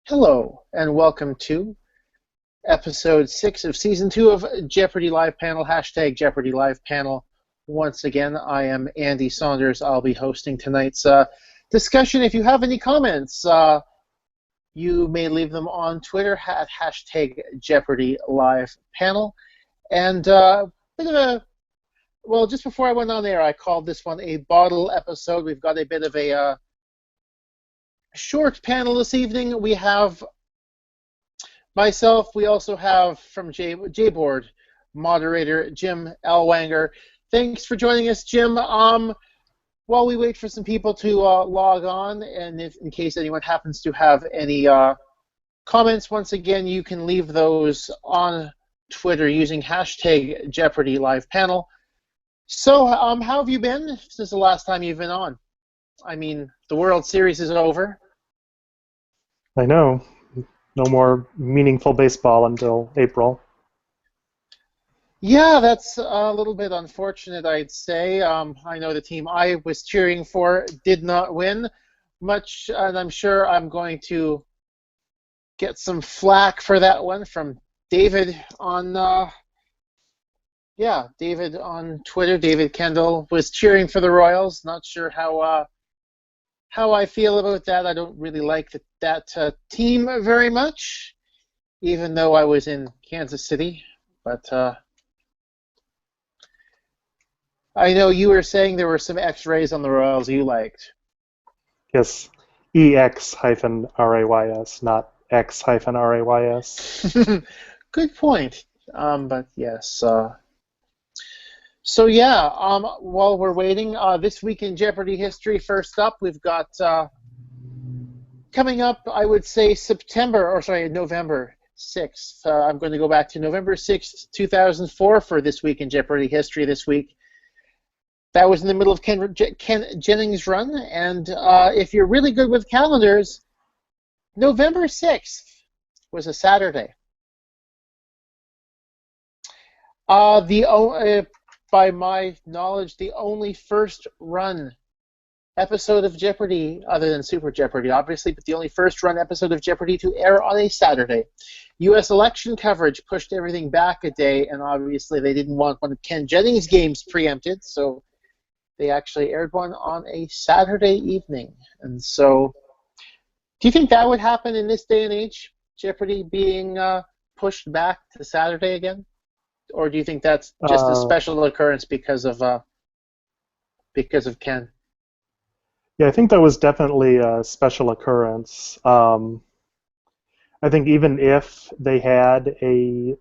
Hello, and welcome to episode 6 of season 2 of Jeopardy Live Panel, hashtag Jeopardy Live Panel. Once again, I am Andy Saunders. I'll be hosting tonight's discussion. If you have any comments, you may leave them on Twitter at hashtag Jeopardy Live Panel. And well, just before I went on there, I called this one a bottle episode. We've got a bit of a short panel this evening. We have myself. We also have from J-Board moderator Jim Ellwanger. Thanks for joining us, Jim. While we wait for some people to log on, and in case anyone happens to have any comments, once again, you can leave those on Twitter using hashtag Jeopardy Live Panel. So, how have you been since the last time you've been on? I mean, the World Series is over. I know. No more meaningful baseball until April. Yeah, that's a little bit unfortunate, I'd say. I know the team I was cheering for did not win much, and I'm sure I'm going to get some flack for that one from David on David on Twitter. David Kendall was cheering for the Royals. Not sure how I feel about that. I don't really like that team very much, even though I was in Kansas City. But I know you were saying there were some X-rays on the Royals you liked. Yes, EX-RAYS, not X-RAYS. Good point. But yes. So yeah, while we're waiting, this week in Jeopardy history, first up, we've got coming up, I would say November 6th. I'm going to go back to November 6th, 2004 for this week in Jeopardy history this week. That was in the middle of Ken Jennings' run, and if you're really good with calendars, November 6th was a Saturday. By my knowledge, the only first-run episode of Jeopardy, other than Super Jeopardy, obviously, but the only first-run episode of Jeopardy to air on a Saturday. U.S. election coverage pushed everything back a day, and obviously they didn't want one of Ken Jennings' games preempted, so they actually aired one on a Saturday evening. And so, do you think that would happen in this day and age, Jeopardy being pushed back to Saturday again? Or do you think that's just a special occurrence because of Ken? Yeah, I think that was definitely a special occurrence. I think even if they had a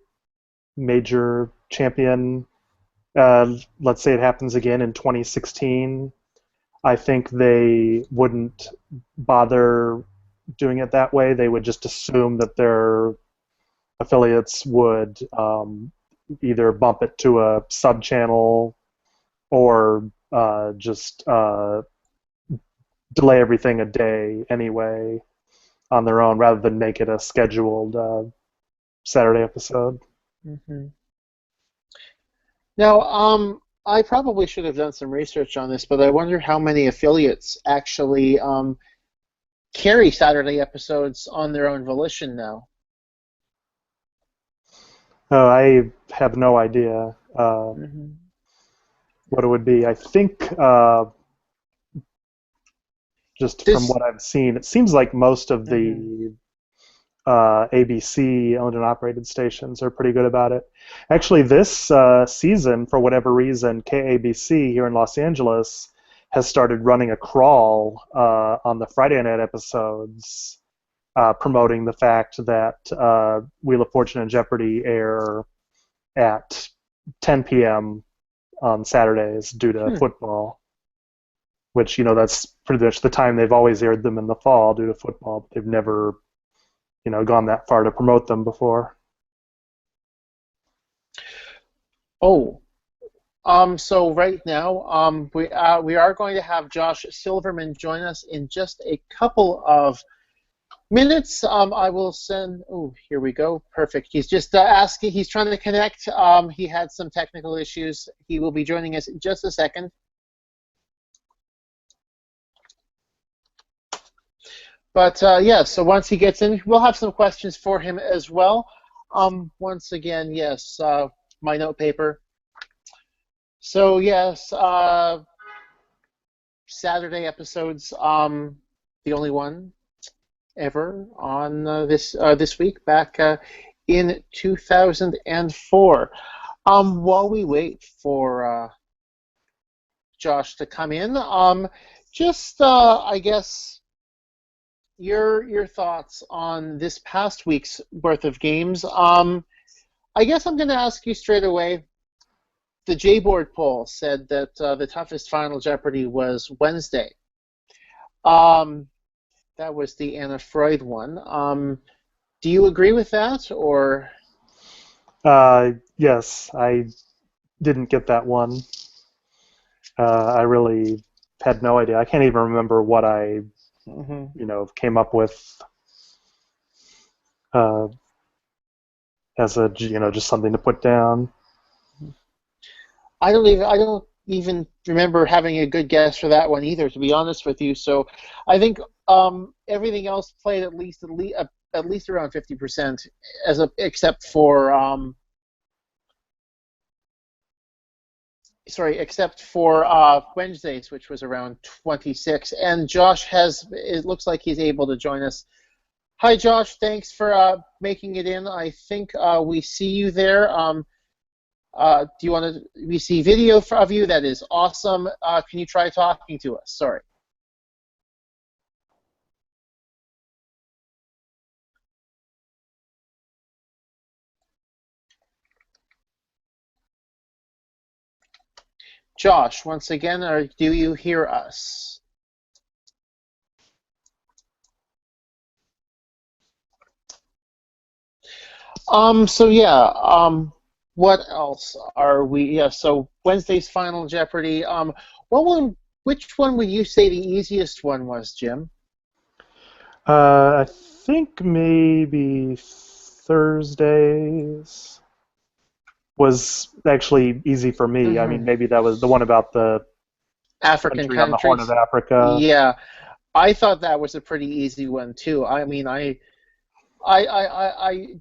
major champion, let's say it happens again in 2016, I think they wouldn't bother doing it that way. They would just assume that their affiliates would either bump it to a sub-channel or just delay everything a day anyway on their own rather than make it a scheduled Saturday episode. Mm-hmm. Now, I probably should have done some research on this, but I wonder how many affiliates actually carry Saturday episodes on their own volition now. Oh, I have no idea what it would be. I think just from what I've seen, it seems like most of the ABC owned and operated stations are pretty good about it. Actually, this season, for whatever reason, KABC here in Los Angeles has started running a crawl on the Friday night episodes, promoting the fact that Wheel of Fortune and Jeopardy air at 10 p.m. on Saturdays due to football, which, that's pretty much the time they've always aired them, in the fall due to football. But they've never, gone that far to promote them before. Oh. So right now, we are going to have Josh Silverman join us in just a couple of minutes. I will send. Oh, here we go. Perfect. He's just asking. He's trying to connect. He had some technical issues. He will be joining us in just a second. But yeah, so once he gets in, we'll have some questions for him as well. Once again, yes, my note paper. So yes, Saturday episodes. The only one ever on this week back in 2004. While we wait for Josh to come in, just I guess your thoughts on this past week's worth of games. I guess I'm going to ask you straight away. The J-Board poll said that the toughest Final Jeopardy was Wednesday. Um, that was the Anna Freud one. Do you agree with that, or? Yes, I didn't get that one. I really had no idea. I can't even remember what I, Mhm. came up with uh, as a, just something to put down. I don't even remember having a good guess for that one either, to be honest with you. So I think everything else played at least around 50%, except for Wednesdays, which was around 26. And Josh it looks like he's able to join us. Hi, Josh. Thanks for making it in. I think we see you there. Do you want to? We see video of you. That is awesome. Can you try talking to us? Sorry. Josh, once again, do you hear us? So yeah, what else are we? Yeah, so Wednesday's Final Jeopardy. Which one would you say the easiest one was, Jim? I think maybe Thursdays was actually easy for me. I Hmm. mean, maybe that was the one about the African country on the Horn of countries. Africa. Yeah, I thought that was a pretty easy one too. I mean,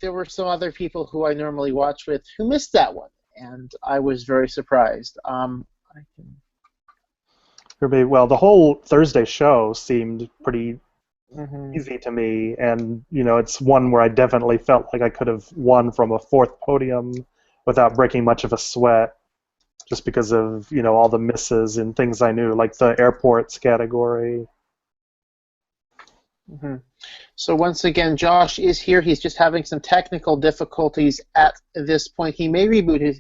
there were some other people who I normally watch with who missed that one, and I was very surprised. I can. Well, the whole Thursday show seemed pretty Hmm. easy to me, and it's one where I definitely felt like I could have won from a fourth podium without breaking much of a sweat, just because of all the misses and things I knew, like the airports category. Hmm. So once again, Josh is here. He's just having some technical difficulties at this point. He may reboot his.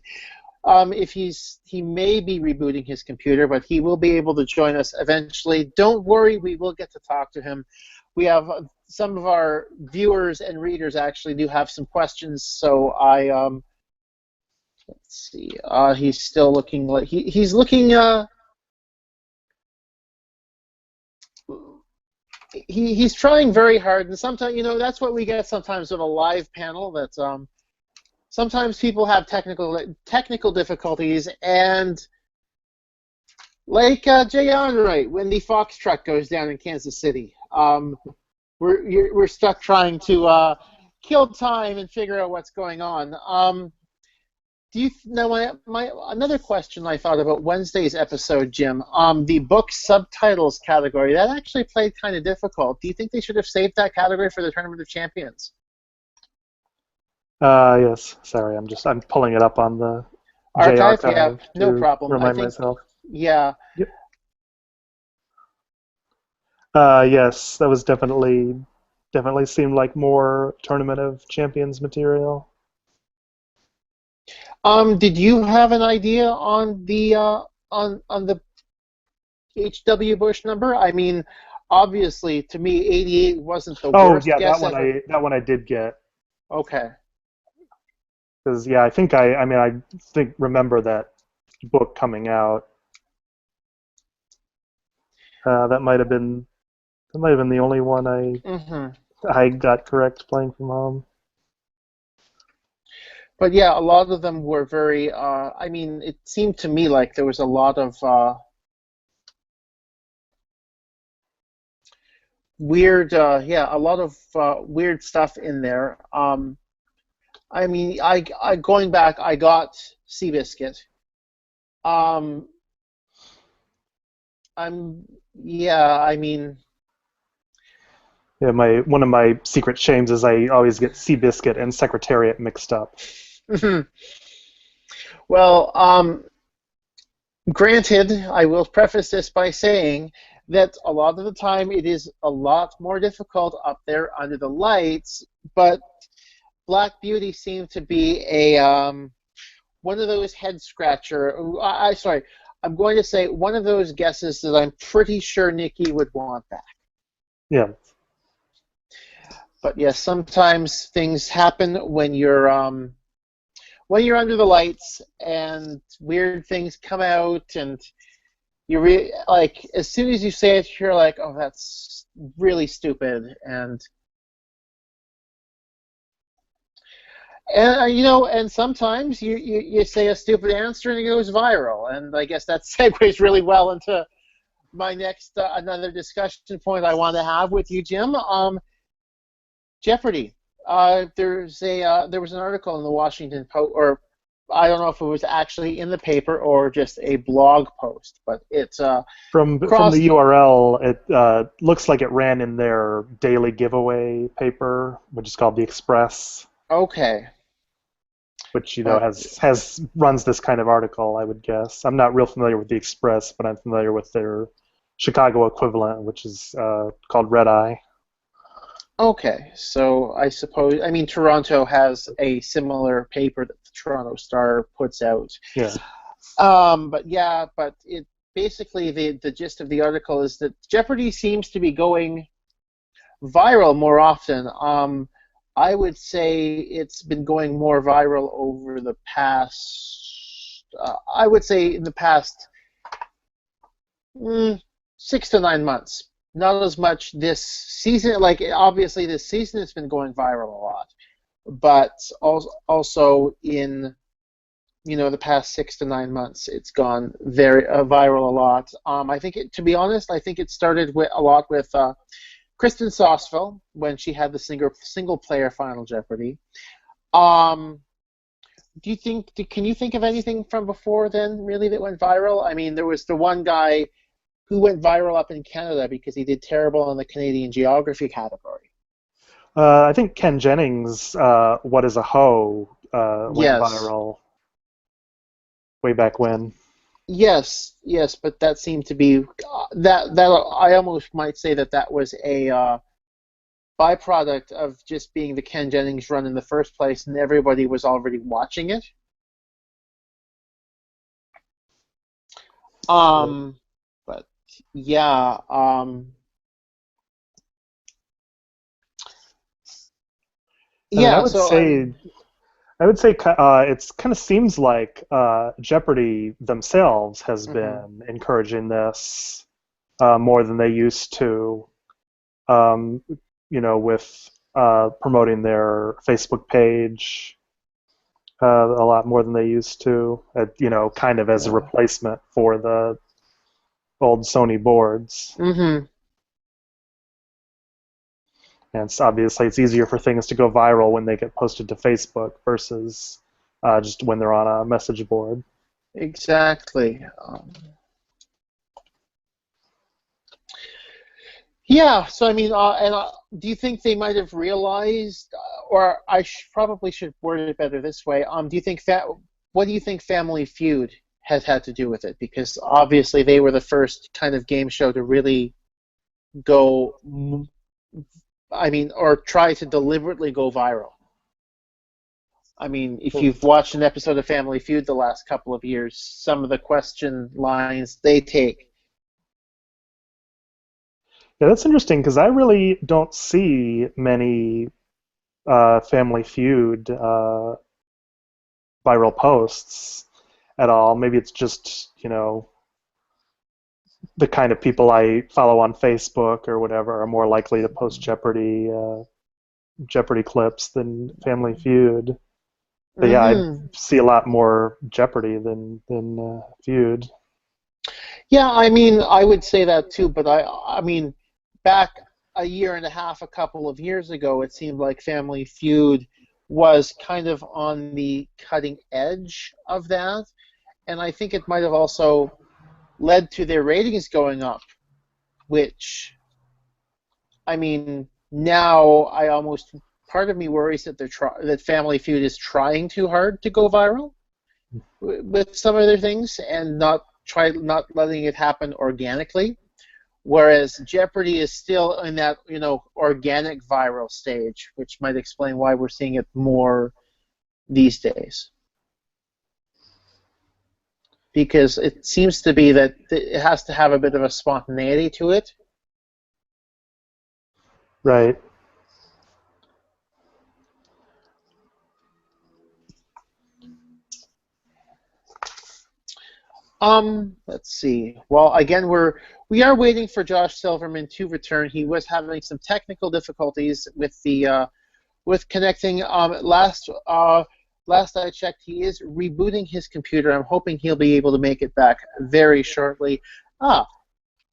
If he may be rebooting his computer, but he will be able to join us eventually. Don't worry, we will get to talk to him. We have some of our viewers and readers actually do have some questions, so let's see. He's still looking like he's looking. He's trying very hard, and sometimes that's what we get sometimes with a live panel. That sometimes people have technical difficulties, and like Jay Onright, when the Fox truck goes down in Kansas City, we're stuck trying to kill time and figure out what's going on. Do you know my another question I thought about Wednesday's episode, Jim? The book subtitles category that actually played kind of difficult. Do you think they should have saved that category for the Tournament of Champions? Yes, sorry, I'm pulling it up on the J Archive? Yeah, archive no to problem. I remind think, myself. yeah. Yep. Yes, that was definitely seemed like more Tournament of Champions material. Did you have an idea on the H.W. Bush number? I mean, obviously, to me, 88 wasn't the Oh worst yeah, that guess one ever. I did get, Okay. because yeah, I think remember that book coming out. That might have been the only one Hmm. I got correct playing from home. But yeah, a lot of them were very. I mean, it seemed to me like there was a lot of weird, yeah, a lot of weird stuff in there. I mean, I going back, I got Seabiscuit. Um, yeah, I mean, Yeah, my one of my secret shames is I always get Seabiscuit and Secretariat mixed up. well, granted, I will preface this by saying that a lot of the time it is a lot more difficult up there under the lights, but Black Beauty seemed to be a one of those head scratcher. Sorry, I'm going to say one of those guesses that I'm pretty sure Nikki would want back. Yeah. But yes, sometimes things happen when you're under the lights and weird things come out and like as soon as you say it, you're like, oh, that's really stupid, and and sometimes you say a stupid answer and it goes viral, and I guess that segues really well into my next another discussion point I want to have with you, Jim. Jeopardy. There was an article in the Washington Post, or I don't know if it was actually in the paper or just a blog post, but it's From the crossed. URL, it looks like it ran in their daily giveaway paper, which is called the Express, Okay, which but has runs this kind of article. I would guess. I'm not real familiar with the Express, but I'm familiar with their Chicago equivalent, which is called Red Eye. okay. So I suppose I mean Toronto has a similar paper that the Toronto Star puts out. Yeah. But yeah, but it basically the gist of the article is that Jeopardy seems to be going viral more often. I would say it's been going more viral over the past. I would say in the past 6 to 9 months. Not as much this season. Like obviously this season it's been going viral a lot, but also in the past 6 to 9 months it's gone very viral a lot. I think to be honest, I think it started a lot with Kristen Sauceville when she had the single player Final Jeopardy. Um, can you think of anything from before then really that went viral? I mean, there was the one guy who went viral up in Canada because he did terrible in the Canadian geography category. I think Ken Jennings' "What Is a Hoe" went Yes, viral way back when. yes, but that seemed to be that I almost might say that was a byproduct of just being the Ken Jennings run in the first place, and everybody was already watching it. Um, but yeah, I mean, yeah. So I mean, I would say it's kind of seems like Jeopardy themselves has mhm. been encouraging this more than they used to. Um, with promoting their Facebook page a lot more than they used to. Kind of as a Yeah. replacement for the old Sony boards. Mhm. And obviously, it's easier for things to go viral when they get posted to Facebook versus just when they're on a message board. Exactly. Yeah, so I mean, do you think they might have realized, or probably should word it better this way? What do you think Family Feud has had to do with it? Because obviously they were the first kind of game show to really go, I mean, or try to deliberately go viral. I mean, if you've watched an episode of Family Feud the last couple of years, some of the question lines they take. Yeah, that's interesting because I really don't see many Family Feud viral posts at all. Maybe it's just, the kind of people I follow on Facebook or whatever are more likely to post Jeopardy clips than Family Feud. But yeah, I Hmm. see a lot more Jeopardy than Feud. Yeah, I mean, I would say that too, but I mean, back. a year and a half, a couple of years ago, it seemed like Family Feud was kind of on the cutting edge of that, and I think it might have also led to their ratings going up, which, I mean, now I almost, part of me worries that that Family Feud is trying too hard to go viral with some of their things and not letting it happen organically. Whereas Jeopardy is still in that, organic viral stage, which might explain why we're seeing it more these days. Because it seems to be that it has to have a bit of a spontaneity to it. Right. Let's see. Well, again, we are waiting for Josh Silverman to return. He was having some technical difficulties with the with connecting. Last I checked, he is rebooting his computer. I'm hoping he'll be able to make it back very shortly. Ah,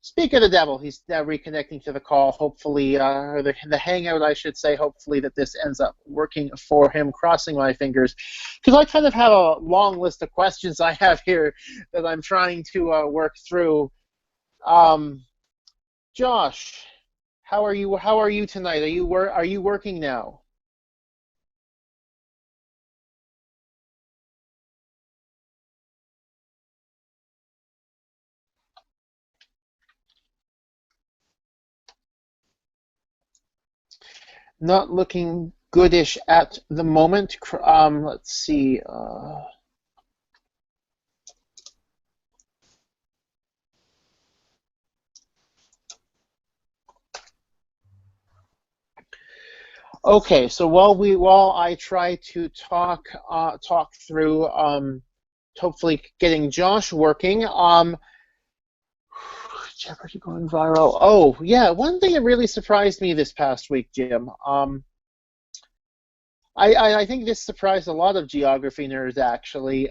speak of the devil, he's now reconnecting to the call. Hopefully, or the hangout, I should say. Hopefully that this ends up working for him. Crossing my fingers, because I kind of have a long list of questions I have here that I'm trying to work through. Um, Josh, how are you? How are you tonight? Are you working now? Not looking goodish at the moment. Let's see. Okay, so while I try to talk through hopefully getting Josh working. Jeopardy going viral. Oh yeah, one thing that really surprised me this past week, Jim. I think this surprised a lot of geography nerds actually.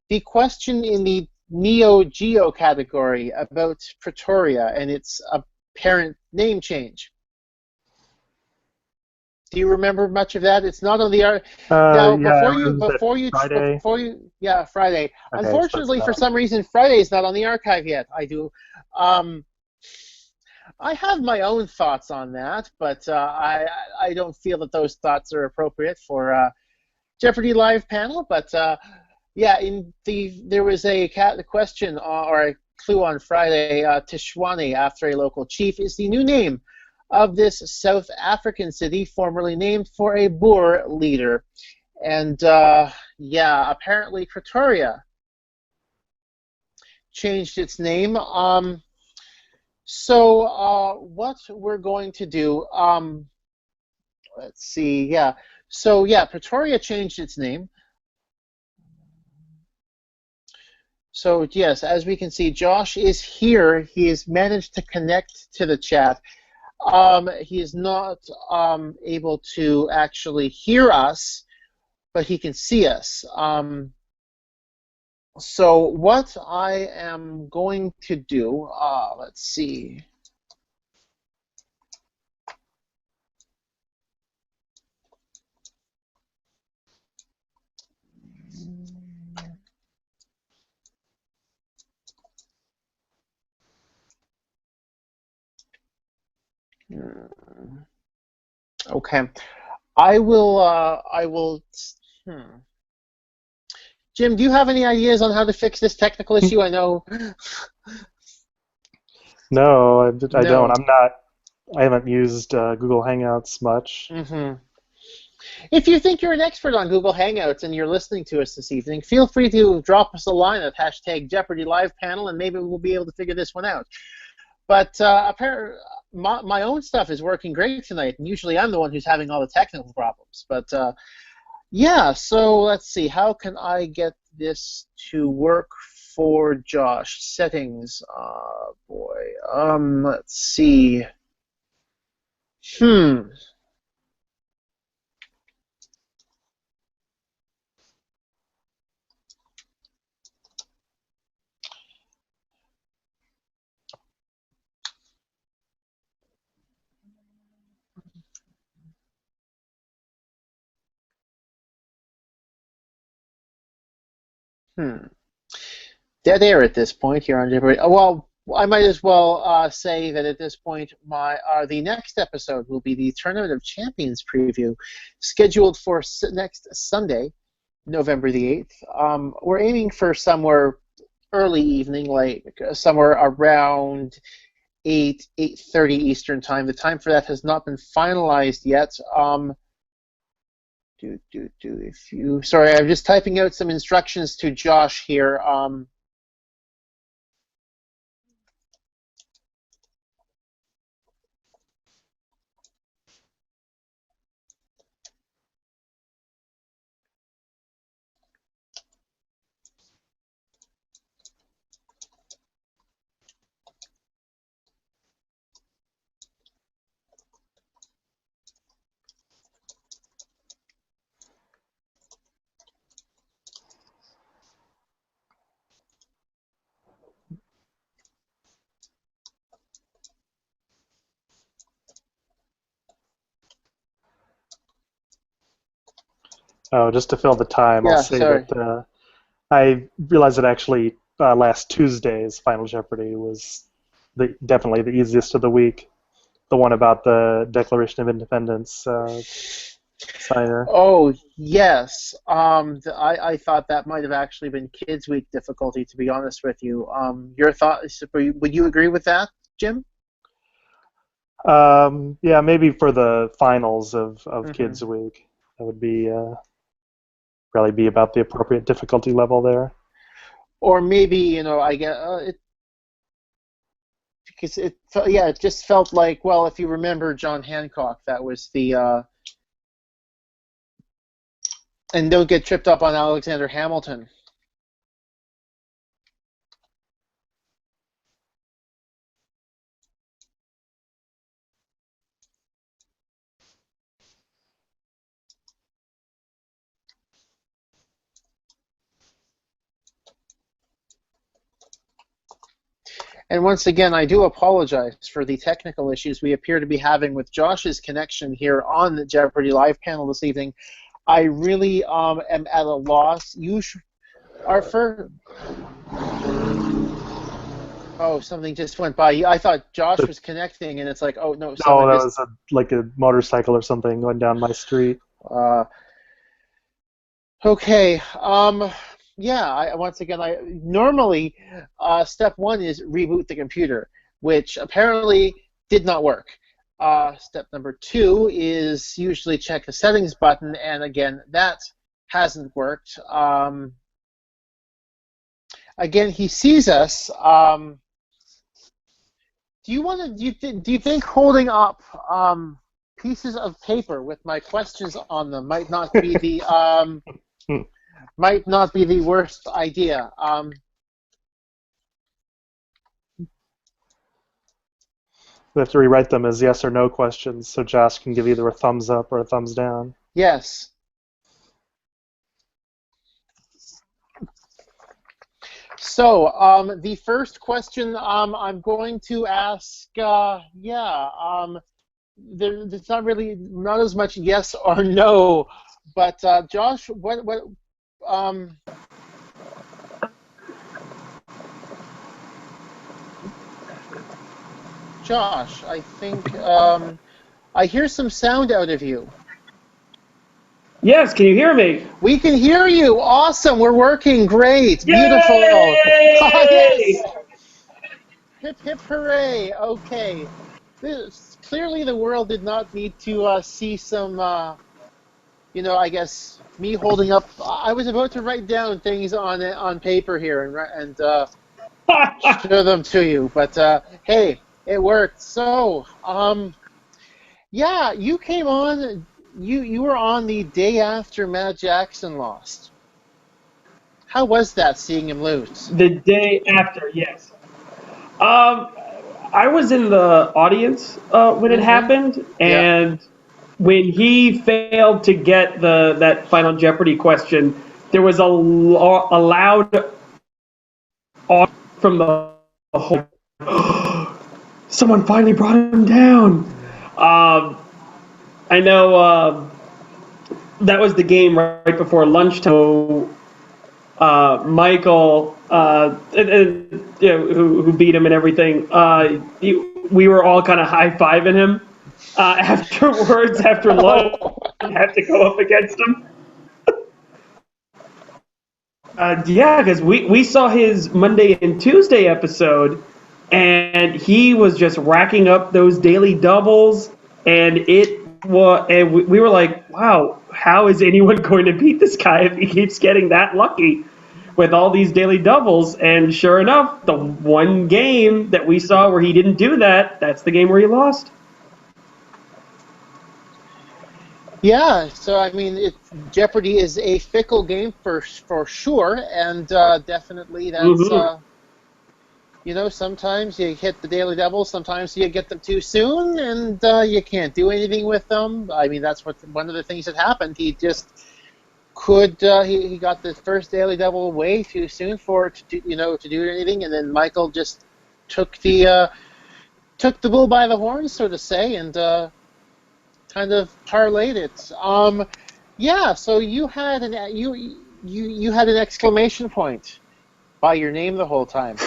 The question in the Neo Geo category about Pretoria and its apparent name change. Do you remember much of that? It's not on the art. Now, Yeah, I remember that Friday. yeah, Friday. Okay, so it's Unfortunately, for not. some reason, Friday is not on the archive yet. Um, I have my own thoughts on that, but I don't feel that those thoughts are appropriate for Jeopardy live panel. But yeah, there was a question or a clue on Friday. Tishwane, after a local chief, is the new name of this South African city formerly named for a Boer leader. And yeah, apparently Pretoria changed its name. So what we're going to do, let's see, yeah. So yeah, Pretoria changed its name. So yes, as we can see, Josh is here. He has managed to connect to the chat. He is not able to actually hear us, but he can see us. So what I am going to do, let's see. Okay, I will. I will. Hmm. Jim, do you have any ideas on how to fix this technical issue? I know. No, I don't. No. I'm not. I haven't used Google Hangouts much. Hmm. If you think you're an expert on Google Hangouts and you're listening to us this evening, feel free to drop us a line at hashtag Jeopardy Live Panel, and maybe we'll be able to figure this one out. But apparently, my own stuff is working great tonight, and usually I'm the one who's having all the technical problems. But yeah, so let's see. How can I get this to work for Josh? Settings. Boy. Let's see. Hmm. Dead air at this point here on Jeopardy. Well, I might as well say that at this point, the next episode will be the Tournament of Champions preview, scheduled for next Sunday, November the 8th. We're aiming for somewhere early evening, like somewhere around 8:30 Eastern time. The time for that has not been finalized yet. Sorry, I'm just typing out some instructions to Josh here. Oh, just to fill the time, I'll Yeah, say sorry. that I realized that actually last Tuesday's Final Jeopardy was definitely the easiest of the week. The one about the Declaration of Independence signer. Oh, yes. I thought that might have actually been Kids Week difficulty, to be honest with you. Your thoughts? Would you agree with that, Jim? Yeah, maybe for the finals of Hmm. Kids Week, that would be probably be about the appropriate difficulty level there. Or maybe I get because it just felt like, well, if you remember John Hancock, that was the and don't get tripped up on Alexander Hamilton. And once again, I do apologize for the technical issues we appear to be having with Josh's connection here on the Jeopardy live panel this evening. I really am at a loss. Our first. Oh, something just went by. I thought Josh was connecting, and it's like, oh no, No, someone that just. was like a motorcycle or something going down my street. Uh, okay. Yeah. Once again, I normally step one is reboot the computer, which apparently did not work. Step number two is usually check the settings button, and again, that hasn't worked. Again, he sees us. Do you want to? Do you think holding up pieces of paper with my questions on them might not be the worst idea? We have to rewrite them as yes or no questions, so Josh can give either a thumbs up or a thumbs down. Yes. So, the first question I'm going to ask, there's not as much yes or no, but Josh, um, Josh, I think I hear some sound out of you. Yes, can you hear me? We can hear you. Awesome. We're working. Great. Beautiful. Ah, yes. Yay! Hip hip hooray. Okay. Clearly, the world did not need to see some, I guess me holding up. I was about to write down things on paper here and show them to you, but hey, it worked. So, yeah, you came on. You were on the day after Matt Jackson lost. How was that seeing him lose? The day after, yes. Um, I was in the audience when it Mm-hmm. happened, Yeah. and when he failed to get that Final Jeopardy question, there was a loud from the whole. Someone finally brought him down. I know that was the game right before lunchtime. Michael, who beat him and everything, we were all kind of high-fiving him afterwards, after lunch, and had to go up against him. Yeah, because we saw his Monday and Tuesday episode, and he was just racking up those daily doubles, and we were like, wow, how is anyone going to beat this guy if he keeps getting that lucky with all these daily doubles? And sure enough, the one game that we saw where he didn't do that, that's the game where he lost. Yeah, so I mean, Jeopardy is a fickle game for sure, and definitely that's Mm-hmm. sometimes you hit the daily doubles, sometimes you get them too soon, and you can't do anything with them. I mean, that's one of the things that happened. He just he got the first daily double way too soon for it to do anything, and then Michael just took the bull by the horns, so to say, and kind of parlayed it. Yeah. So you had you had an exclamation point by your name the whole time.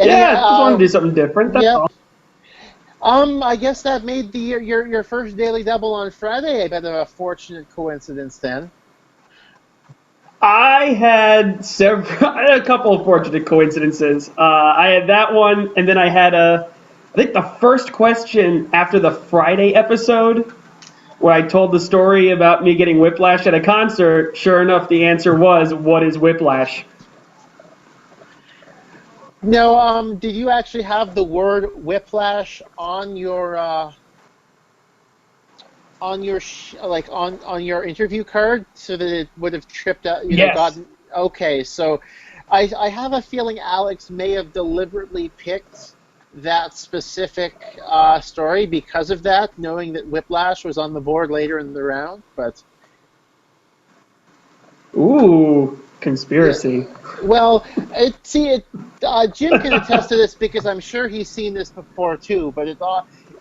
Yeah, I just wanted to do something different. That's Yep. all. I guess that made your first daily double on Friday a bit of a fortunate coincidence then. I had a couple of fortunate coincidences. I had that one, and then I had I think the first question after the Friday episode, where I told the story about me getting whiplash at a concert. Sure enough, the answer was, "What is whiplash?" Now, did you actually have the word whiplash on your interview card so that it would have tripped out, Yes. gotten okay. So I have a feeling Alex may have deliberately picked that specific story because of that, knowing that whiplash was on the board later in the round. But Ooh, yeah, conspiracy. well, Jim can attest to this because I'm sure he's seen this before too. But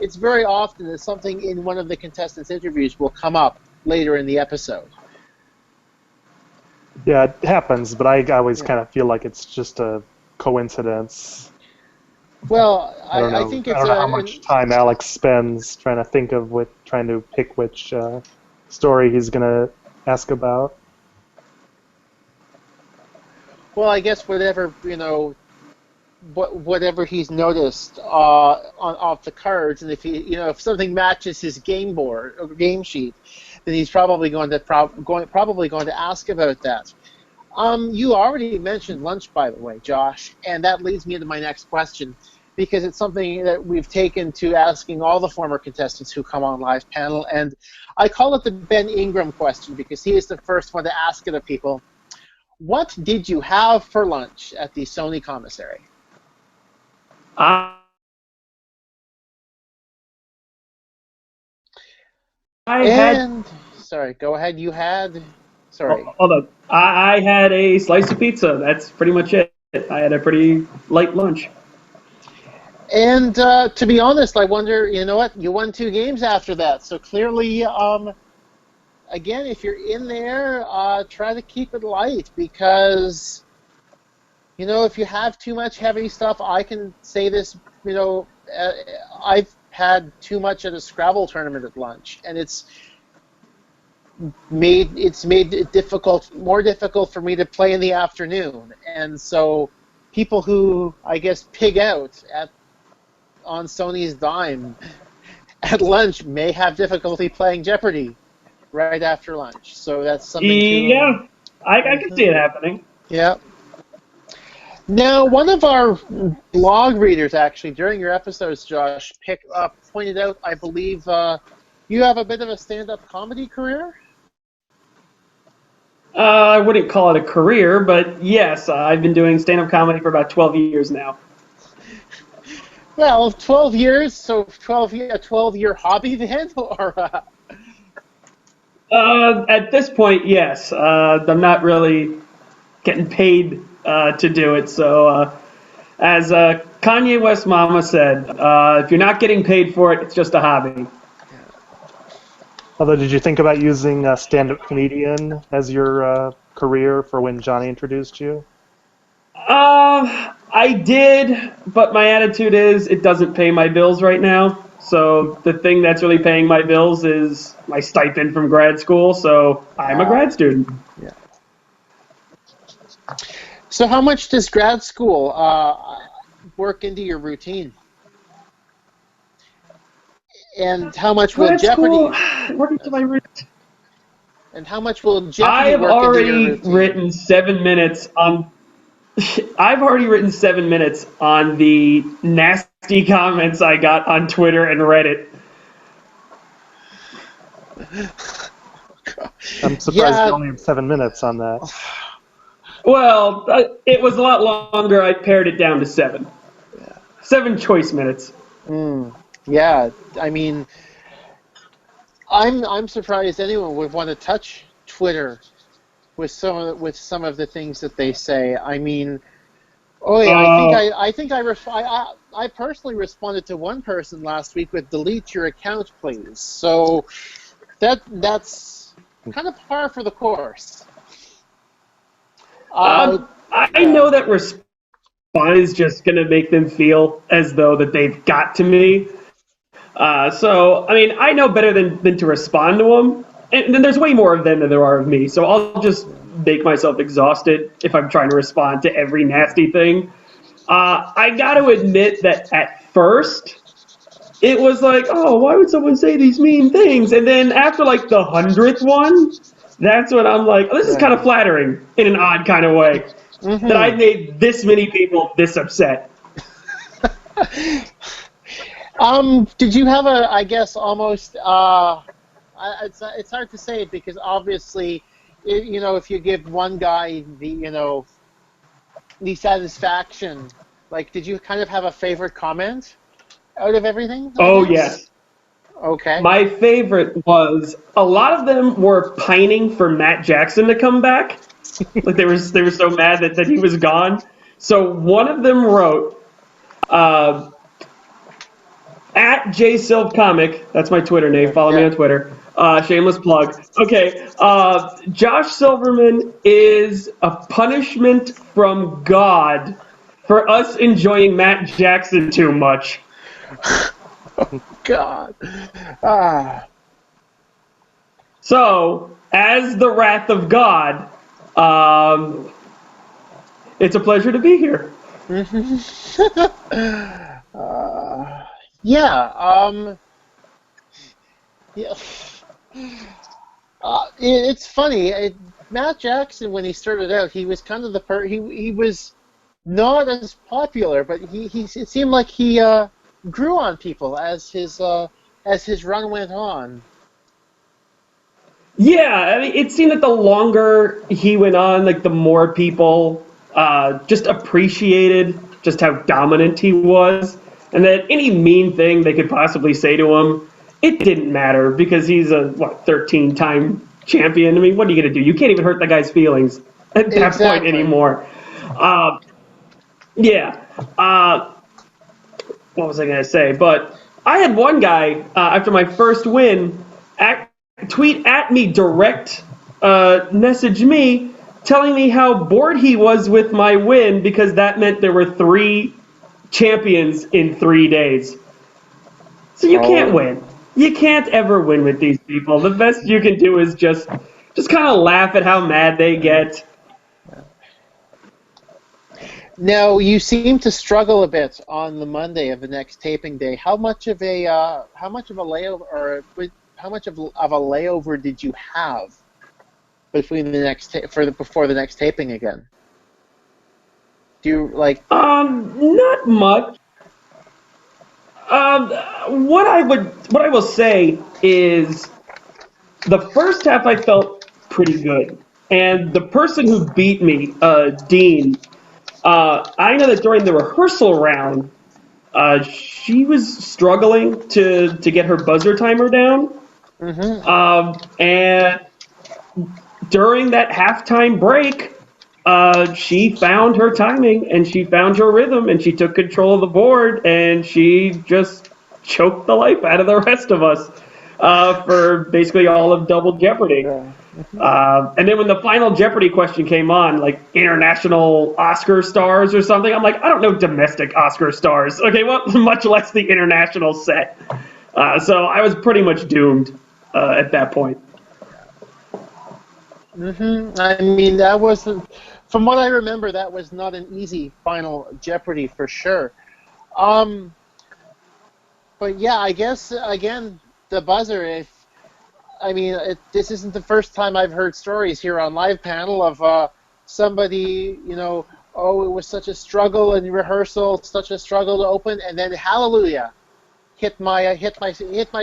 it's very often that something in one of the contestants' interviews will come up later in the episode. Yeah, it happens, but I always Yeah. kind of feel like it's just a coincidence. Well, I don't I know. think I it's don't know how much time Alex spends trying to think of trying to pick which story he's gonna ask about. well, I guess whatever he's noticed off the cards, and if something matches his game board or game sheet, then he's probably probably going to ask about that. You already mentioned lunch, by the way, Josh, and that leads me into my next question because it's something that we've taken to asking all the former contestants who come on live panel, and I call it the Ben Ingram question because he is the first one to ask it of people. What did you have for lunch at the Sony commissary? I I had And sorry, go ahead. You had sorry. hold on. I had a slice of pizza. That's pretty much it. I had a pretty light lunch. And to be honest, I wonder. You know what? You won two games after that, so clearly, again, if you're in there, try to keep it light because if you have too much heavy stuff, I can say this. I've had too much at a Scrabble tournament at lunch, and it's made it more difficult for me to play in the afternoon. And so people who I guess pig out on Sony's dime at lunch may have difficulty playing Jeopardy right after lunch. So that's something to Yeah, I can see mhm. it happening. Yeah. Now, one of our blog readers actually during your episodes, Josh, pointed out, I believe, you have a bit of a stand-up comedy career. I wouldn't call it a career, but yes, I've been doing stand-up comedy for about 12 years now. Well, 12 years, so 12-year hobby then, or At this point, yes. I'm not really getting paid to do it. So, as Kanye West Mama said, if you're not getting paid for it, it's just a hobby. Although, did you think about using a stand-up comedian as your career for when Johnny introduced you? I did, but my attitude is it doesn't pay my bills right now. So the thing that's really paying my bills is my stipend from grad school. So I'm a grad student. Yeah. So how much does grad school work into your routine? And how much will Grad Jeopardy? school, working to my routine. And how much will I Jeopardy have work into your already routine? written 7 minutes on. I've already written 7 minutes on the nasty comments I got on Twitter and Reddit. I'm surprised Yeah. you only have 7 minutes on that. Well, it was a lot longer. I pared it down to 7. 7 choice minutes. Yeah. I mean, I'm surprised anyone would want to touch Twitter with some of the things that they say. I mean, I personally responded to one person last week with "delete your account, please." So that's kind of par for the course. I know that response is just going to make them feel as though that they've got to me. So, I mean, I know better than to respond to them. And then there's way more of them than there are of me. So I'll just make myself exhausted if I'm trying to respond to every nasty thing. I got to admit that at first, it was like, oh, why would someone say these mean things? And then after like the 100th one, that's when I'm like, oh, this is kind of flattering in an odd kind of way that I made this many people this upset. Did you have I guess almost, it's hard to say because obviously, if you give one guy the satisfaction, like, did you kind of have a favorite comment out of everything, I Oh, guess? yes. Okay. My favorite was a lot of them were pining for Matt Jackson to come back. Like they were so mad that he was gone. So one of them wrote, at JSilvComic, that's my Twitter name. Follow me on Twitter. Shameless plug. Okay. Josh Silverman is a punishment from God for us enjoying Matt Jackson too much. God. So, as the wrath of God, it's a pleasure to be here. Yeah. Yeah. It's funny. Matt Jackson, when he started out, he was kind of he was not as popular, but it seemed like he grew on people as his run went on. Yeah, I mean, it seemed that the longer he went on, like the more people just appreciated just how dominant he was, and that any mean thing they could possibly say to him, it didn't matter because he's a 13-time champion. I mean, what are you gonna do? You can't even hurt the guy's feelings at that point anymore. Yeah. What was I gonna say? But I had one guy after my first win tweet at me direct, message me telling me how bored he was with my win because that meant there were 3 champions in 3 days. So you can't win. You can't ever win with these people. The best you can do is just kind of laugh at how mad they get. Now, you seem to struggle a bit on the Monday of the next taping day. How much of a layover, or how much of a layover did you have between the next before the next taping again? Do you like? Not much. What I will say is the first half I felt pretty good, and the person who beat me, Dean. I know that during the rehearsal round, she was struggling to get her buzzer timer down. And during that halftime break, she found her timing and she found her rhythm and she took control of the board and she just choked the life out of the rest of us. for basically all of Double Jeopardy. And then when the final Jeopardy question came on, like international Oscar stars or something, I'm like, I don't know domestic Oscar stars. Okay, well, much less the international set. So I was pretty much doomed at that point. I mean, that wasn't, from what I remember, that was not an easy final Jeopardy for sure. But yeah, I guess again the buzzer. This isn't the first time I've heard stories here on Live Panel of somebody, oh, it was such a struggle in rehearsal, such a struggle to open, and then hallelujah, hit my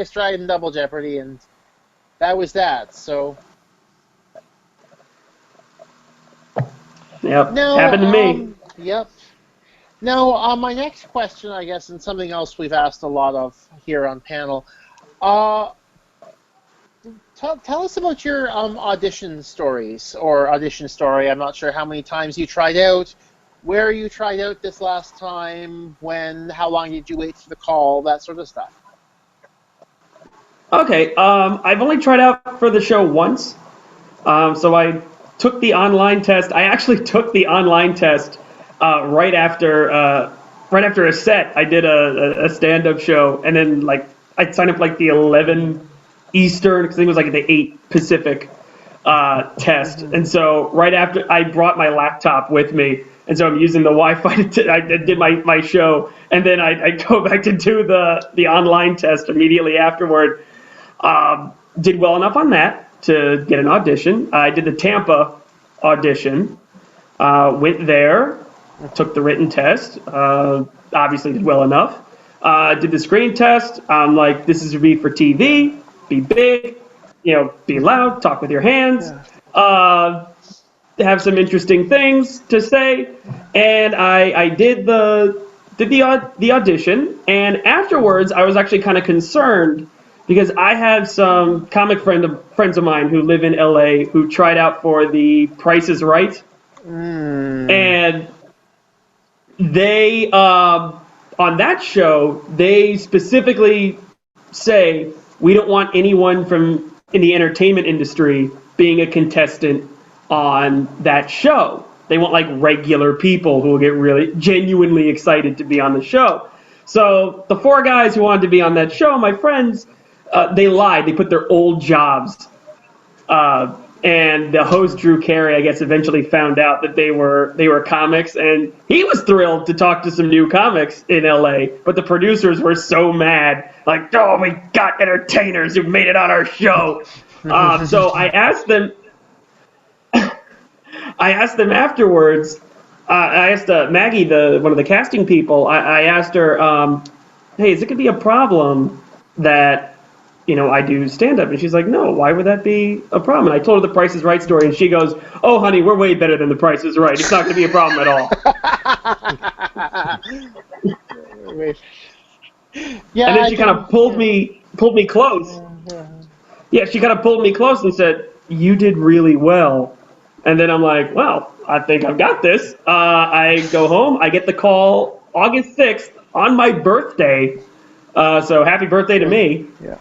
stride in Double Jeopardy, and that was that. So. Yep, happened to me. Yep. Now, my next question, I guess, and something else we've asked a lot of here on panel. Tell us about your audition stories or audition story. I'm not sure how many times you tried out, where you tried out this last time, when, how long did you wait for the call, that sort of stuff. Okay, I've only tried out for the show once. So I took the online test. I actually took the online test right after a set. I did a stand-up show, and then like I signed up like the 11 Eastern, because I think it was like the 8 Pacific test. And so right after, I brought my laptop with me, and so I'm using the Wi-Fi I did my show, and then I go back to do the online test immediately afterward. Did well enough on that to get an audition. I did the Tampa audition, went there, took the written test, obviously did well enough. Did the screen test. I'm like, this is to be for TV, be big, be loud, talk with your hands, have some interesting things to say. And I did the audition, and afterwards I was actually kind of concerned, because I have some comic friends of mine who live in LA who tried out for the Price is Right. And they, on that show, they specifically say, we don't want anyone from in the entertainment industry being a contestant on that show. They want like regular people who will get really genuinely excited to be on the show. So the 4 guys who wanted to be on that show, my friends, they lied. They put their old jobs. And the host, Drew Carey, I guess, eventually found out that they were comics, and he was thrilled to talk to some new comics in LA. But the producers were so mad, like, oh, we got entertainers who made it on our show. So I asked them. Afterwards. I asked Maggie, one of the casting people. I asked her, hey, is it gonna be a problem that I do stand-up? And she's like, no, why would that be a problem? And I told her the Price is Right story, and she goes, oh, honey, we're way better than the Price is Right. It's not going to be a problem at all. Yeah, and then she kind of pulled me close. Yeah, she kind of pulled me close and said, you did really well. And then I'm like, well, I think I've got this. I go home. I get the call August 6th on my birthday. So happy birthday to me. Yeah.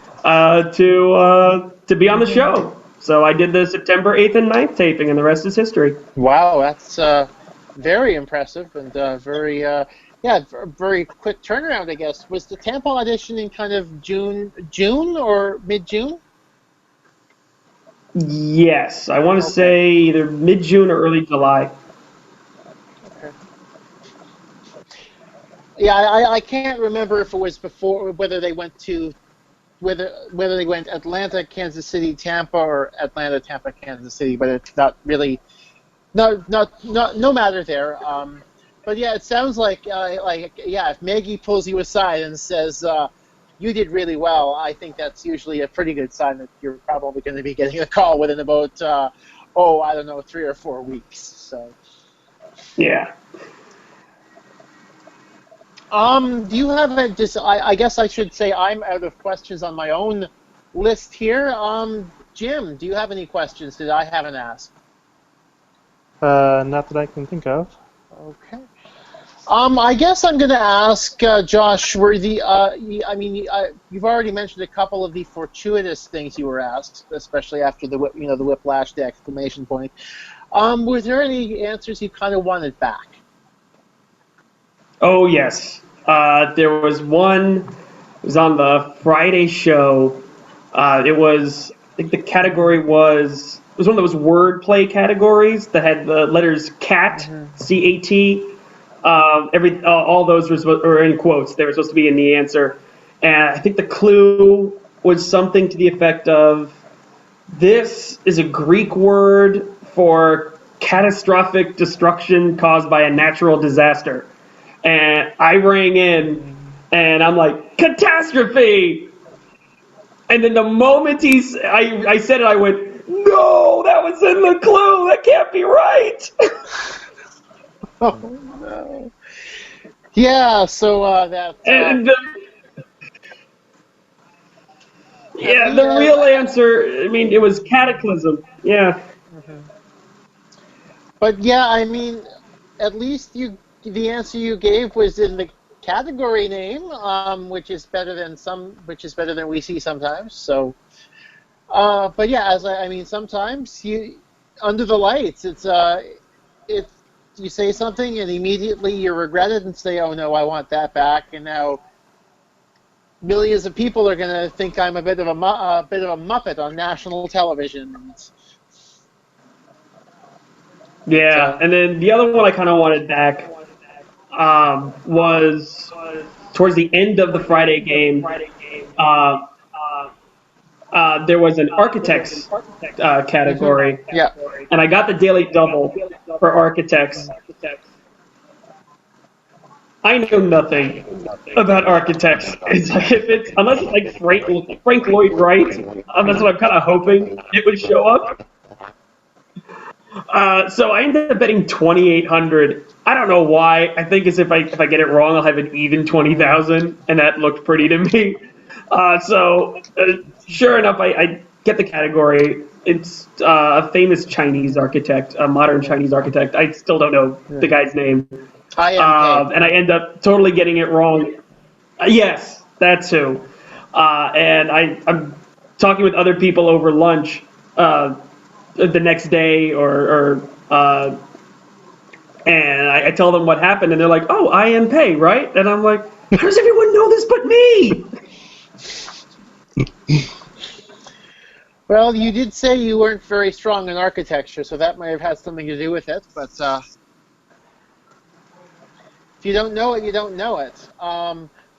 To be on the show. So I did the September 8th and 9th taping, and the rest is history. Wow, that's very impressive, and very quick turnaround, I guess. Was the Tampa audition in kind of June or mid-June? Yes, I want to say either mid-June or early July. Okay. Yeah, I can't remember if it was before, whether they went Atlanta, Kansas City, Tampa, or Atlanta, Tampa, Kansas City, but it's not really, no matter there. But yeah, it sounds like if Maggie pulls you aside and says you did really well, I think that's usually a pretty good sign that you're probably going to be getting a call within about 3 or 4 weeks. So. Yeah. Do you have I guess I should say I'm out of questions on my own list here. Jim, do you have any questions that I haven't asked? Not that I can think of. Okay. I guess I'm going to ask Josh. Were you've already mentioned a couple of the fortuitous things you were asked, especially after the the whiplash, the exclamation point. Were there any answers you kind of wanted back? Oh yes, there was one. It was on the Friday show. It was, I think the category was one of those wordplay categories that had the letters cat, CAT. All those were in quotes. They were supposed to be in the answer, and I think the clue was something to the effect of, "This is a Greek word for catastrophic destruction caused by a natural disaster." And I rang in, and I'm like, "Catastrophe!" And then the moment I said it, I went, "No, that was in the clue. That can't be right." Oh no. Yeah. So that. And At yeah, least. the real answer, I mean, it was cataclysm. Yeah. But yeah, I mean, at least the answer you gave was in the category name, which is better than we see sometimes. So, but yeah, I mean, sometimes you under the lights, it's you say something and immediately you regret it and say, oh no, I want that back, and now millions of people are going to think I'm a bit of a bit of a muppet on national television. Yeah. And then the other one I kind of wanted back was towards the end of the Friday game. Uh, there was an architects category, Yeah. and I got the daily double for architects. I know nothing about architects. It's like, unless it's like Frank Lloyd Wright, that's what I'm kind of hoping it would show up. So I ended up betting 2,800. I don't know why. I think as if I get it wrong, I'll have an even 20,000, and that looked pretty to me. Sure enough, I get the category. It's a famous Chinese architect, a modern Chinese architect. I still don't know the guy's name. IMK. And I end up totally getting it wrong. Yes, that's who. And I'm talking with other people over lunch the next day, and I tell them what happened, and they're like, "Oh, IMK, right?" And I'm like, "How does everyone know this but me?" Well, you did say you weren't very strong in architecture, so that might have had something to do with it. But if you don't know it, you don't know it.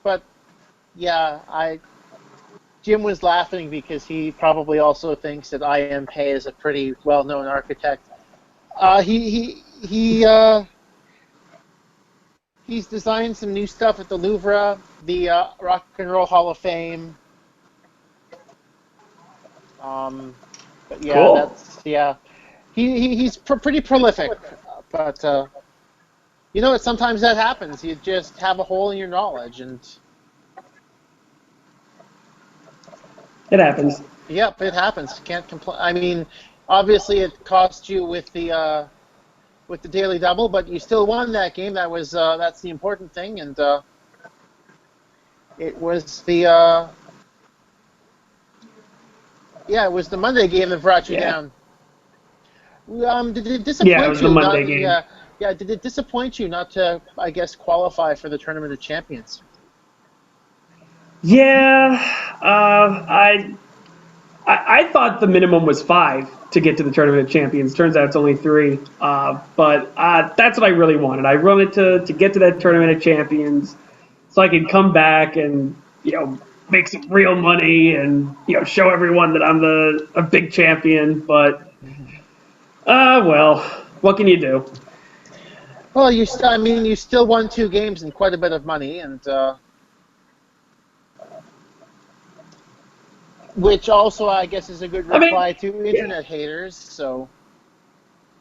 But yeah, Jim was laughing because he probably also thinks that IMK is a pretty well-known architect. He's designed some new stuff at the Louvre, the Rock and Roll Hall of Fame. But yeah, Cool. he's pretty prolific. But you know what? Sometimes that happens. You just have a hole in your knowledge, and It happens. yep, it happens. Can't complain. I mean, obviously it cost you with the daily double, but you still won that game. That's the important thing, and it was the it was the Monday game that brought you down. Did it disappoint Yeah, it was you? the Monday game. Yeah. Did it disappoint you not to, I guess, qualify for the Tournament of Champions? Yeah, I thought the minimum was 5 to get to the Tournament of Champions. Turns out it's only 3. But that's what I really wanted. I wanted to get to that Tournament of Champions so I could come back and make some real money and show everyone that I'm a big champion. But well, what can you do? Well, you still won 2 games and quite a bit of money, and which also, I guess, is a good reply to internet haters. So.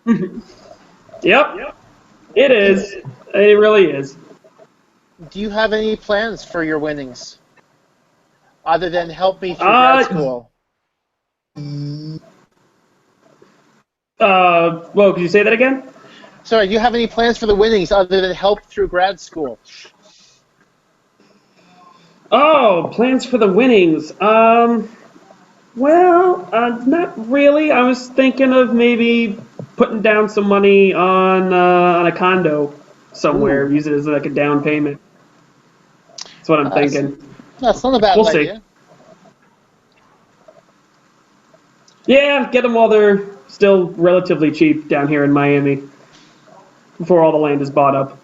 Yep, it is. It really is. Do you have any plans for your winnings, other than help me through grad school? Well, could you say that again? Sorry, do you have any plans for the winnings other than help through grad school? Oh, plans for the winnings. Not really. I was thinking of maybe putting down some money on a condo somewhere, Ooh, use it as like a down payment. That's what I'm that's thinking. that's not a bad We'll see. idea. Yeah, get them while they're still relatively cheap down here in Miami before all the land is bought up.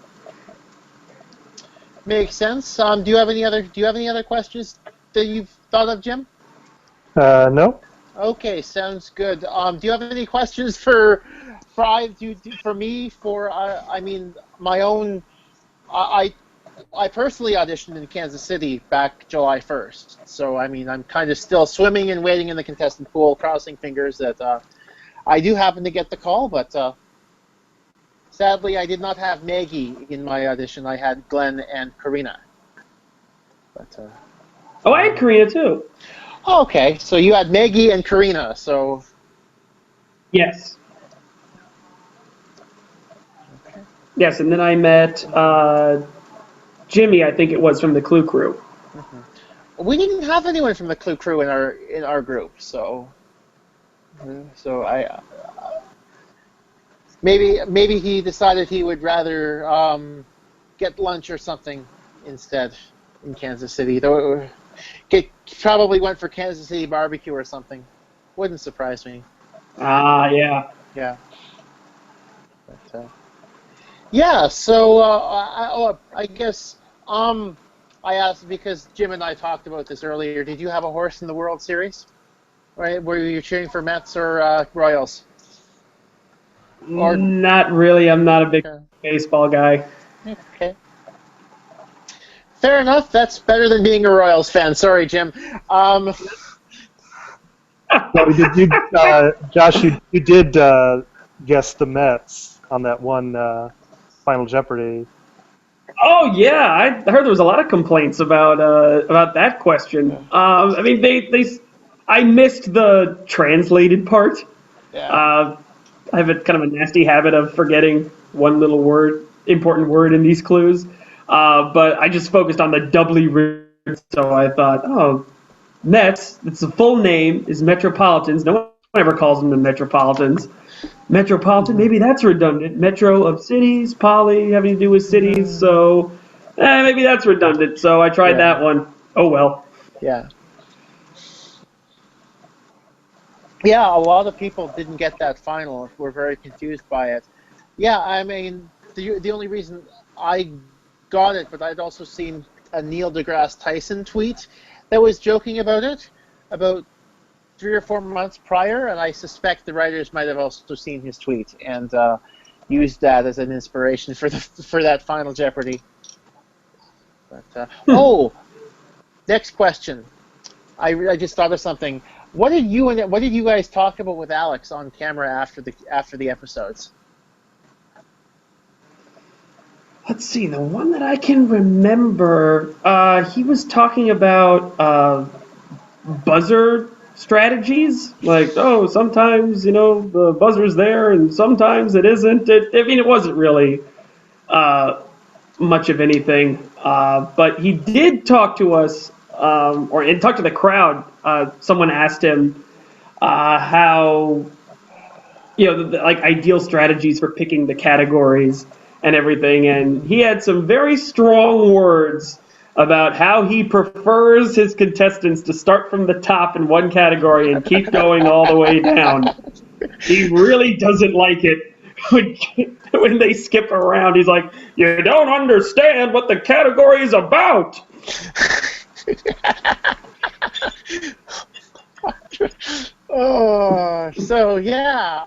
Makes sense. Do you have any other questions that you've thought of, Jim? No. Okay, sounds good. Do you have any questions for me for I mean my own I I personally auditioned in Kansas City back July 1st. So I mean I'm kind of still swimming and waiting in the contestant pool, crossing fingers that I do happen to get the call, but sadly I did not have Maggie in my audition. I had Glenn and Karina. But Oh, I had Korea too. okay, so you had Maggie and Karina. So Yes. okay. Yes, and then I met Jimmy, I think it was from the Clue Crew. Mhm. We didn't have anyone from the Clue Crew in our group, so I maybe he decided he would rather get lunch or something instead in Kansas City. Though probably went for Kansas City barbecue or something. Wouldn't surprise me. Ah, yeah. Yeah, but yeah. So I guess I asked because Jim and I talked about this earlier. Did you have a horse in the World Series? Right? Were you cheering for Mets or Royals? Or Not really. I'm not a big uh, baseball guy. okay, fair enough. That's better than being a Royals fan. Sorry, Jim. Um, No, Josh, you did guess the Mets on that one Final Jeopardy. Oh yeah, I heard there was a lot of complaints about that question. yeah, I mean, I missed the translated part. yeah, Uh, I have a kind of a nasty habit of forgetting one little word, important word in these clues. But I just focused on the doubly written, so I thought, oh, Mets. It's the full name is Metropolitans. No one ever calls them the Metropolitans. Metropolitan, maybe that's redundant. Metro of cities, poly having to do with cities, so maybe that's redundant. So I tried yeah, that one. Oh well. yeah. Yeah, a lot of people didn't get that final. Were very confused by it. Yeah, I mean, the only reason I got it, but I'd also seen a Neil deGrasse Tyson tweet that was joking about it about 3 or 4 months prior, and I suspect the writers might have also seen his tweet and used that as an inspiration for that Final Jeopardy. But oh, next question. I just thought of something. What did you guys talk about with Alex on camera after the episodes? Let's see. The one that I can remember, he was talking about buzzer strategies. Like, oh, sometimes the buzzer's there, and sometimes it isn't. I mean, it wasn't really uh, much of anything. But he did talk to us, or and talk to the crowd. Someone asked him how like ideal strategies for picking the categories and everything, and he had some very strong words about how he prefers his contestants to start from the top in one category and keep going all the way down. He really doesn't like it when, when they skip around. He's like, you don't understand what the category is about. Oh, so yeah.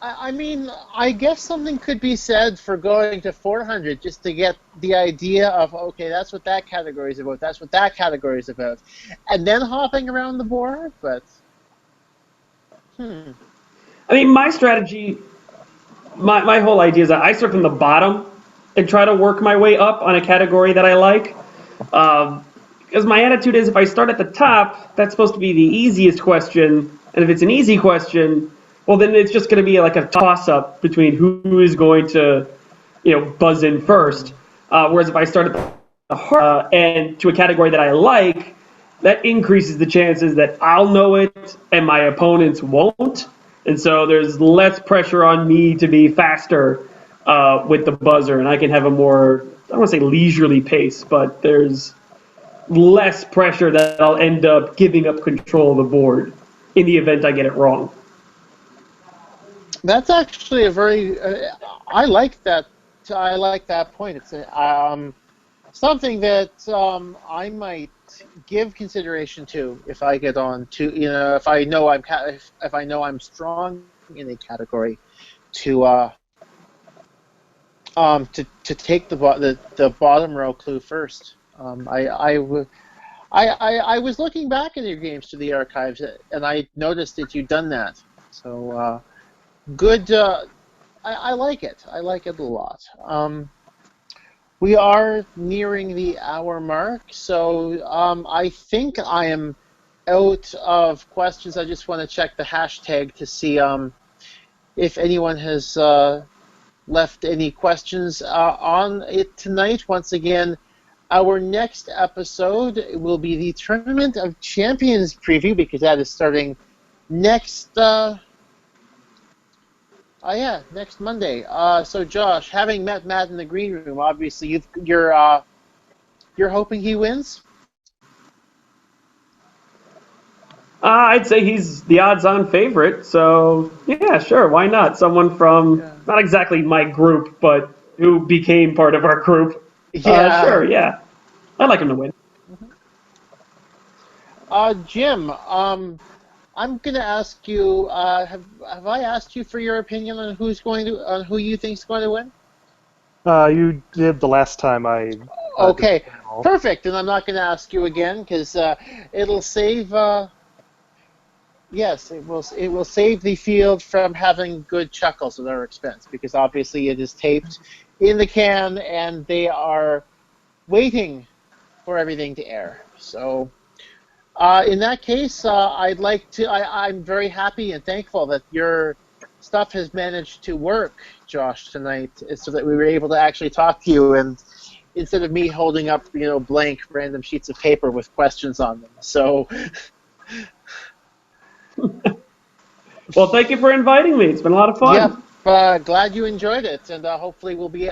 I mean, I guess something could be said for going to 400 just to get the idea of okay, that's what that category is about. That's what that category is about, and then hopping around the board. But hmm, I mean, my strategy, my whole idea is that I start from the bottom and try to work my way up on a category that I like. Because my attitude is if I start at the top, that's supposed to be the easiest question. And if it's an easy question, well, then it's just going to be like a toss-up between who is going to, buzz in first. Whereas if I start at the heart and to a category that I like, that increases the chances that I'll know it and my opponents won't. And so there's less pressure on me to be faster with the buzzer, and I can have a more, I don't want to say leisurely pace, but there's less pressure that I'll end up giving up control of the board in the event I get it wrong. That's actually a very. I like that. I like that point. It's something that I might give consideration to if I get on to if I know if I know I'm strong in a category to take the bottom row clue first. I was looking back in your games to the archives and I noticed that you'd done that. So good. I like it. I like it a lot. We are nearing the hour mark, so I think I am out of questions. I just want to check the hashtag to see if anyone has left any questions on it tonight. Once again, our next episode will be the Tournament of Champions preview because that is starting next. Next Monday. So Josh, having met Matt in the green room, obviously you're hoping he wins. I'd say he's the odds-on favorite. So yeah, sure, why not? Someone from not exactly my group, but who became part of our group. Yeah. Sure, yeah, I'd like him to win. Jim, I'm gonna ask you. Have I asked you for your opinion on who you think's going to win? You did the last time I. Okay, perfect. And I'm not gonna ask you again because it'll save. Yes, it will. It will save the field from having good chuckles at our expense because obviously it is taped in the can and they are waiting for everything to air. So. In that case, I'd like to. I'm very happy and thankful that your stuff has managed to work, Josh, tonight, so that we were able to actually talk to you, and instead of me holding up, blank random sheets of paper with questions on them. So. Well, thank you for inviting me. It's been a lot of fun. Yep. Glad you enjoyed it, and hopefully we'll be.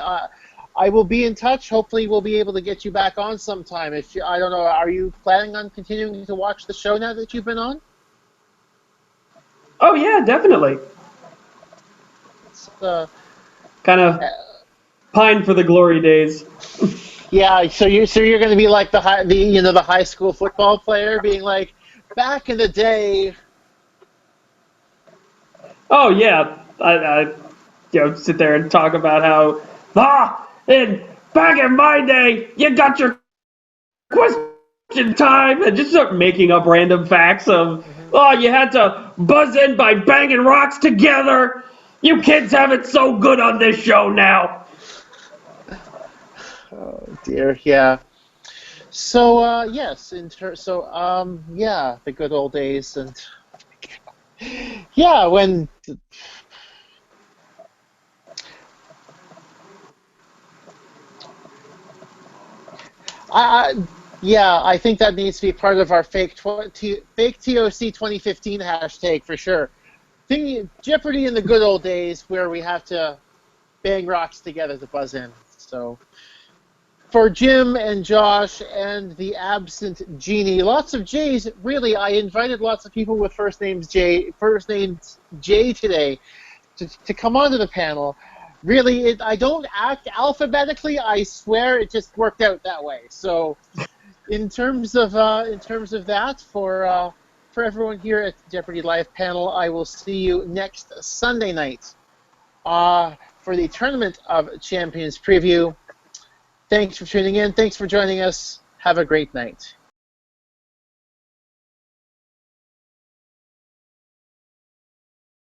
I will be in touch. Hopefully, we'll be able to get you back on sometime. I don't know, are you planning on continuing to watch the show now that you've been on? Oh yeah, definitely. It's, kind of pine for the glory days. Yeah, so you're going to be like the high school football player, being like, back in the day. Oh yeah, I sit there and talk about how and back in my day, you got your question time, and just start making up random facts of you had to buzz in by banging rocks together. You kids have it so good on this show now. Oh dear, yeah. So yes, the good old days, and yeah, when. I think that needs to be part of our fake TOC 2015 hashtag for sure. Jeopardy in the good old days where we have to bang rocks together to buzz in. So for Jim and Josh and the absent Jeannie, lots of J's. Really, I invited lots of people with first names J today to come onto the panel. Really, I don't act alphabetically. I swear, it just worked out that way. So, in terms of that, for everyone here at the Jeopardy Live panel, I will see you next Sunday night for the Tournament of Champions preview. Thanks for tuning in. Thanks for joining us. Have a great night.